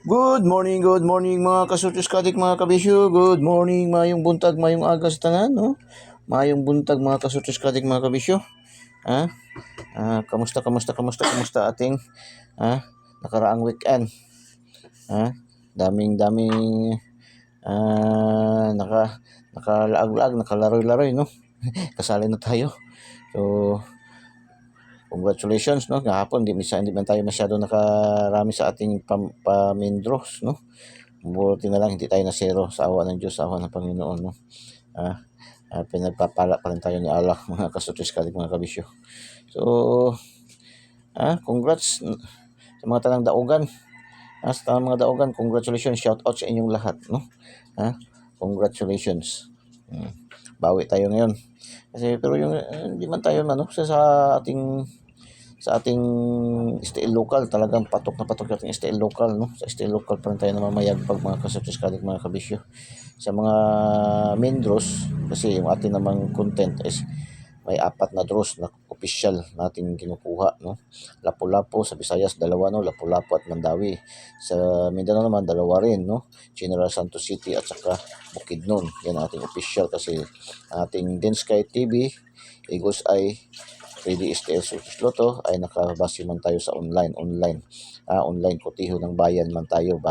Good morning mga kasutis kadik mga kabisyo. Good morning, mayong buntag, mayong aga sa tanan, no? Mayong buntag mga kasutis kadik mga kabisyo. Ha? Kamusta ating nakaraang weekend? Ha? Daming nakalaag-laag, nakalaro-laroy, no? Kasali na tayo. So, congratulations, no? Kahapon hindi man tayo masyado nakarami sa ating pamindros, no? Buti na lang hindi tayo na zero sa awa ng Diyos, sa awa ng Panginoon, no? Pinagpapala pa rin tayo ni Allah, mga kasutis kalig mga kabisyo. So, congrats sa mga tanang daugan. Sa tanang mga daugan, congratulations, shout out sa inyong lahat, no? Congratulations. Bawi tayo ngayon. Kasi pero yung hindi man tayo sa ating STL local, talagang patok na patok natin STL local, no? Sa STL local pa rin tayo namamayag pag mga kasutis kalig mga kabisyo. Sa mga main draws, kasi yung ating namang content is may 4 na draws na official natin kinukuha, no? Lapu-Lapu sa Visayas, 2, no? Lapu-Lapu at Mandawi. Sa Mindanao naman, 2 rin, no? General Santos City at saka Bukidnon. Yan ating official kasi ating Densky TV, Eagles Eye, 3D STL Success Lotto ay nakabase man tayo sa online kotiho ng bayan man tayo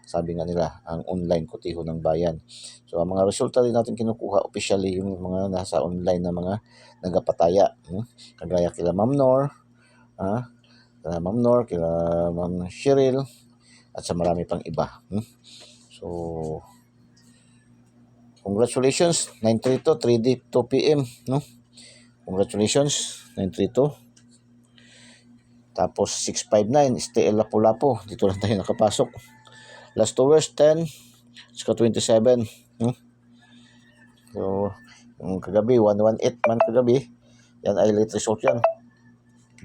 sabi nga nila ang online kotiho ng bayan. So ang mga resulta din natin kinukuha officially yung mga nasa online na mga nagapataya, kagaya kila Ma'am Nor, kila Ma'am Cheryl at sa marami pang iba. So congratulations 932 3D 2 PM, no? Congratulations 932. Tapos 659 STL Lapu-Lapu, dito lang tayo nakapasok. Last hours 10 saka 27, So yung kagabi 118 man kagabi, yan ay late result yan.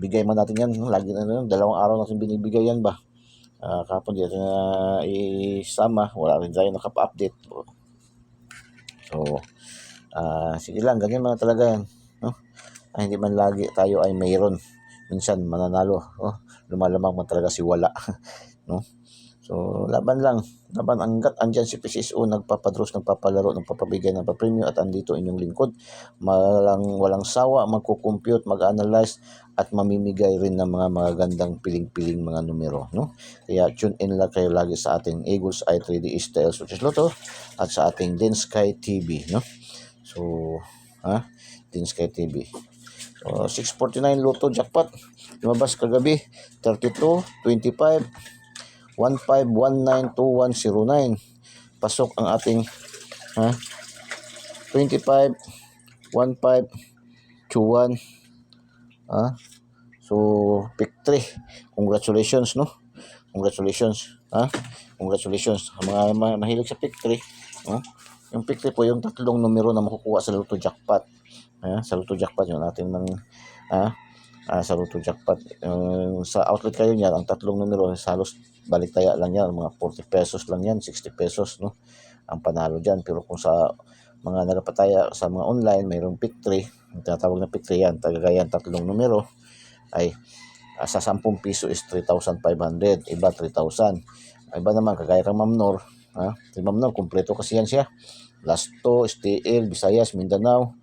Bigay man natin yan, lagi na 2 araw natin binibigay yan ba. Kapon dito na isama, wala rin tayo nakapa-update. So sige lang, ganyan mga talaga yan, no? Hindi man lagi tayo ay mayroon, minsan mananalo, lumalamang man talaga si wala. No? So laban hanggat andyan si PCSO, nagpapadros, nagpapalaro, nagpapabigay ng papremyo, at andito inyong lingkod, walang sawa magko-compute, mag-analyze at mamimigay rin ng mga magagandang piling-piling mga numero, no? Kaya tune in lang kayo lagi sa ating Eagles Eye 3D STL Success Lotto at sa ating Densky TV, no? So Densky TV. So 649 Lotto jackpot lumabas kagabi, 32, 25, 15192109. Pasok ang ating 25, 1521. So pick 3. Congratulations, no? Congratulations. Congratulations sa mga mahilig sa pick 3, no? Yung pick 3 po yung 3 numero na makukuha sa Lotto jackpot. Sa Lotto jackpot yung ating sa Lotto jackpot. Sa outlet kayo niyan, ang 3 numero halos baliktaya lang yan, mga 40 pesos lang yan, 60 pesos, no? Ang panalo dyan. Pero kung sa mga nagapataya sa mga online, mayroong pick 3, ang tinatawag na pick 3 yan, tagagayan 3 numero ay sa 10 piso is 3,500, iba 3,000. Iba naman kagaya kang Ma'am Nor, si Ma'am Nor kumpleto kasi yan siya, Lasto, STL, Visayas, Mindanao,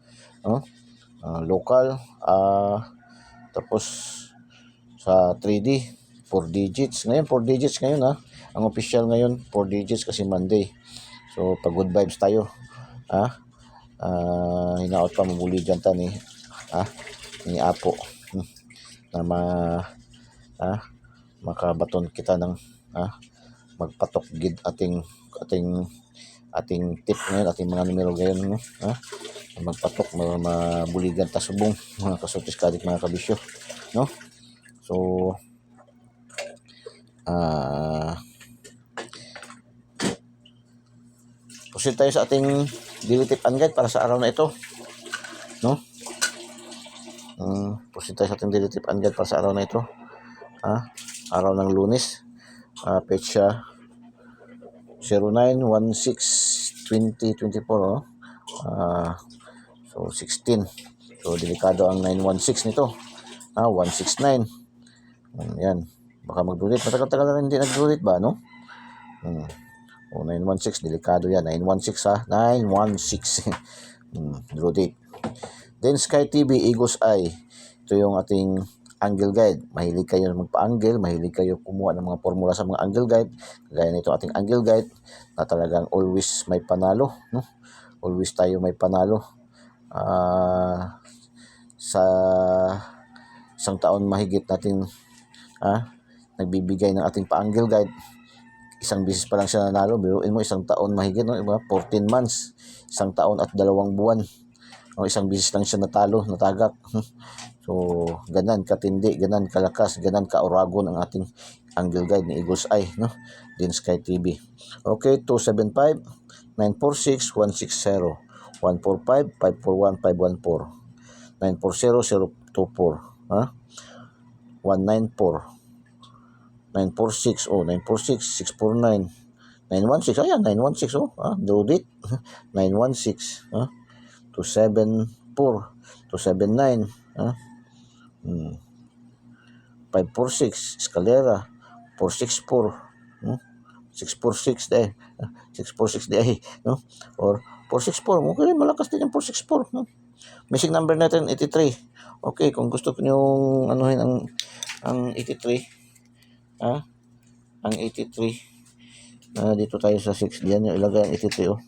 local, tapos sa 3D 4 digits ngayon, 4 digits ngayon, ang official ngayon 4 digits kasi Monday. So pag good vibes tayo, hinaot pa mabuli dyan ni Apo, na makabaton kita ng magpatok gid ating tip ngayon, ating mga numero ngayon, no? Magpatok, mabuligan ta subong, mga kasutis kadik mga kabisyo, no? So proceed tayo sa ating daily tip and guide para sa araw na ito, no? Proceed tayo sa ating daily tip and guide para sa araw na ito, araw ng Lunes, petsa 09/16/2024, so 16. So delikado ang 916 nito, 169. Yan, baka mag-delete, matagal-tagal na rin hindi nag-delete ba, no? O 916, delikado yan. 916 ha. 916. Draw date. Then Sky TV, Eagle's Eye. Ito yung ating angle guide. Mahilig kayo magpa-angle, mahilig kayo kumuha ng mga formula sa mga angle guide. Gaya nito ating angle guide na talagang always may panalo, no? Always tayo may panalo. Sa isang taon mahigit natin nagbibigay ng ating pa-angle guide. Isang bisis pa lang siya nanalo. Biruin mo, isang taon mahigit, no? 14 months. Isang taon at 2 buwan. O isang bisis lang siya natagak. So, ganan katindi, ganan kalakas, ganan kauragon ang ating angle guide ni Eagle's Eye, no? Din Sky TV. Okay, 275, 946, 160, 145, 541, 514, 940, 024, 194, 946, 946, 649, 916, ayan, 916, draw date, 916, 274, 279, 546, Escalera, 464, 646 dahil, 646 dahil, no? Or 464, okay, malakas din yung 464, no? Missing number natin, 83. Okay, kung gusto nyo anuhin ang 83, ang 83, dito tayo sa 6, diyan yung ilagay ang 83,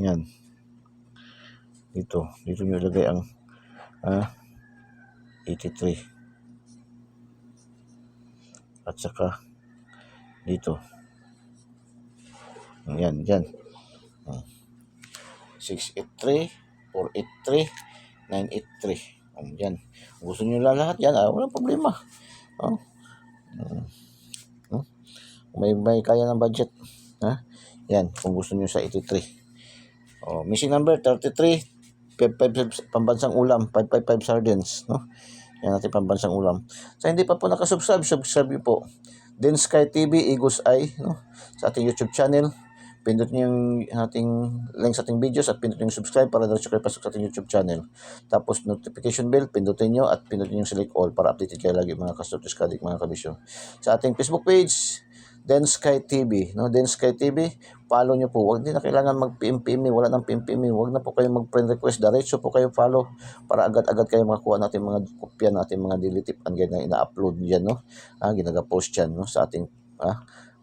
yan. Dito nyo ilagay ang 83. At saka dito. Yan, dyan. 683, 483, 983. Yan. Gusto nyo lahat yan, walang problema. May kaya ng budget. Yan, kung gusto nyo sa 83. Missing number 33, 55 pambansang ulam, 555 sardines, no? Yan natin pambansang ulam. Sa hindi pa po nakasubscribe, subscribe niyo po. Then Sky TV, Eagle's Eye, no? Sa ating YouTube channel. Pindot niyo yung ating link sa ating videos at pindot niyo yung subscribe para diretso kayo pasok sa ating YouTube channel. Tapos notification bell, pindutin niyo at pindutin niyo yung select all para updated kayo lagi mga ka-Studios Kadik, mga kabisyo. Sa ating Facebook page, Then Sky TV, no? Then Sky TV, follow nyo po. Huwag din na kailangan mag-PM, wala nang PM. Huwag na po kayo mag-friend request, diretso po kayo follow para agad-agad kayo makakuha natin mga kopya natin, mga daily tip and guide na ina-upload diyan, no? Ginaga-post yan, no, sa ating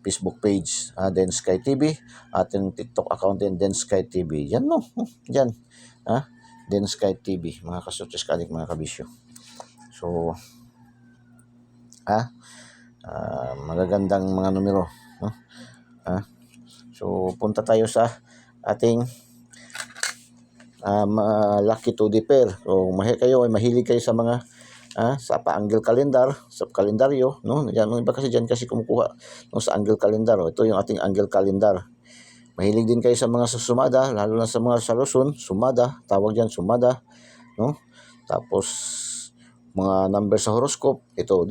Facebook page, Then Sky TV, ating TikTok account din, Then Sky TV. Yan, no? Yan. Then Sky TV, mga ka-Studios Kadik, mga kabisyo. So, magagandang mga numero, no? So punta tayo sa ating lucky to the pair. So mahilig kayo sa mga sa pa-angle calendar, sa kalendaryo, no? Yan, iba kasi diyan kasi kumukuha, no, sa angle calendar. Ito yung ating angle calendar. Mahilig din kayo sa mga sumada, lalo na sa mga sa Luzon, sumada, tawag diyan sumada, no? Tapos mga number sa horoscope, ito,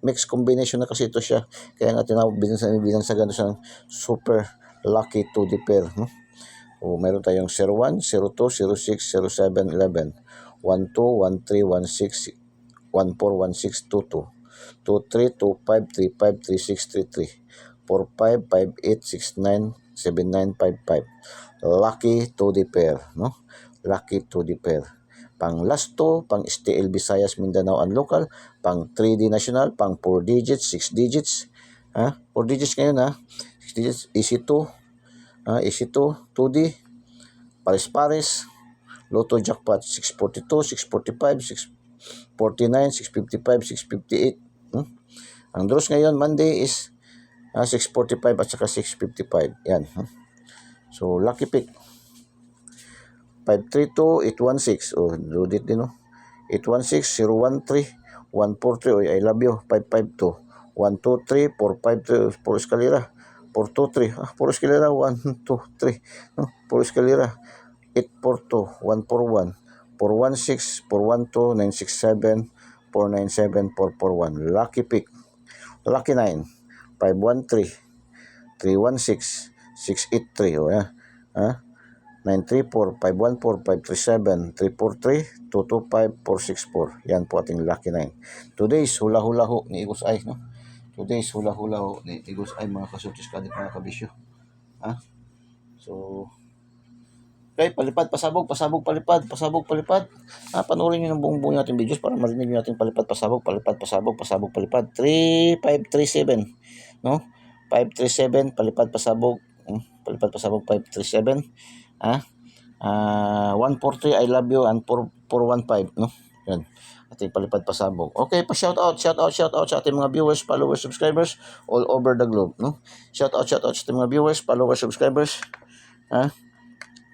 mixed combination na kasi ito siya. Kaya nga tinawag bilang sa ganito sa super lucky to the pair, no? Meron tayong 01, 02, 06, 07, 11, 12, 13, 16, 14, 16, 22, 23, 25, 35, 36, 33, 45, 58, 69, 79, 55. Lucky to the pair, no? Lucky to the pair. Pang last 2, pang STL Visayas, Mindanao and local, pang 3D national, pang 4 digits, 6 digits, 4 digits ngayon, 6 digits, easy 2, 2D, pares-pares, Lotto jackpot, 642, 645, 649, 655, 658. Ang draws ngayon, Monday is 645 at saka 655. Yan. So, lucky pick. 532-816. Do it din, no? 816-013, 143. I love you. 552. 123, 453. Puro eskalera. 423. Puro eskalera. 123. No? Puro eskalera. 842, 141. 416, 412, 967, 497, 441. Lucky pick. Lucky 9. 513, 316, 683. O, yan. 934, 514, 537, 343, 225, 464. Yan po ating lucky 9. Today's hula-hula ho ni Eagle's Eye, no? Today's hula-hula ho, ni Tigos ay mga kasutis ka mga kabisyo. Ha? So, okay, palipad, pasabog, pasabog, palipad, pasabog, palipad. Panoorin nyo ng buong natin videos para marinig nyo natin palipad, pasabog, palipad, pasabog, pasabog, palipad. 3537, no? 537, palipad, pasabog, palipad, pasabog, 537. 143, I love you, and 4415, no? Yan. Ating palipad pasabog. Okay, shout out sa ating mga viewers, followers, subscribers all over the globe, no? Shout out sa ating mga viewers, followers, subscribers, sa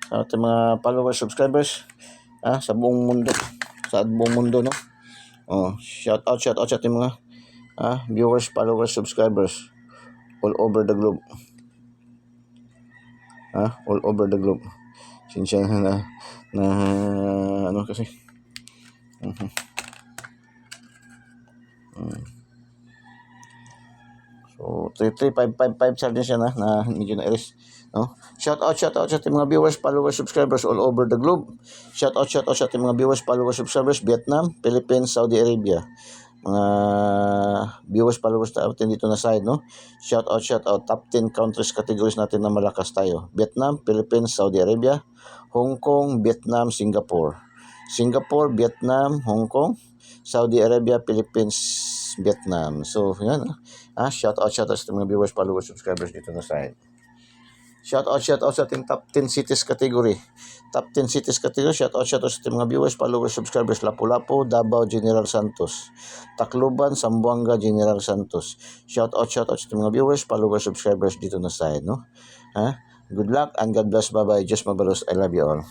ating mga followers, subscribers, sa buong mundo, no? Shout out sa ating mga viewers, followers, subscribers all over the globe. All over the globe. Sinsya na ano kasi. So 33555 sa din siya na medyo na-erase, no? Shout out sa ating mga viewers, followers, subscribers all over the globe. Shout out sa ating mga viewers, followers, subscribers Vietnam, Philippines, Saudi Arabia. Mga viewers, followers natin dito na side, no? Shout out top 10 countries categories natin na malakas tayo. Vietnam, Philippines, Saudi Arabia, Hong Kong, Vietnam, Singapore, Vietnam, Hong Kong, Saudi Arabia, Philippines, Vietnam. So, yan. Shout out sa mga viewers, followers, subscribers dito na side. Shout out sa ating top 10 cities category. Top 10 cities category. Shout out sa ating mga viewers, followers, subscribers. Lapu-Lapu, Davao, General Santos. Tacloban, Zamboanga, General Santos. Shout out sa ating mga viewers, followers, subscribers dito na side, no? Good luck and God bless. Bye-bye. Just mabalos. I love you all.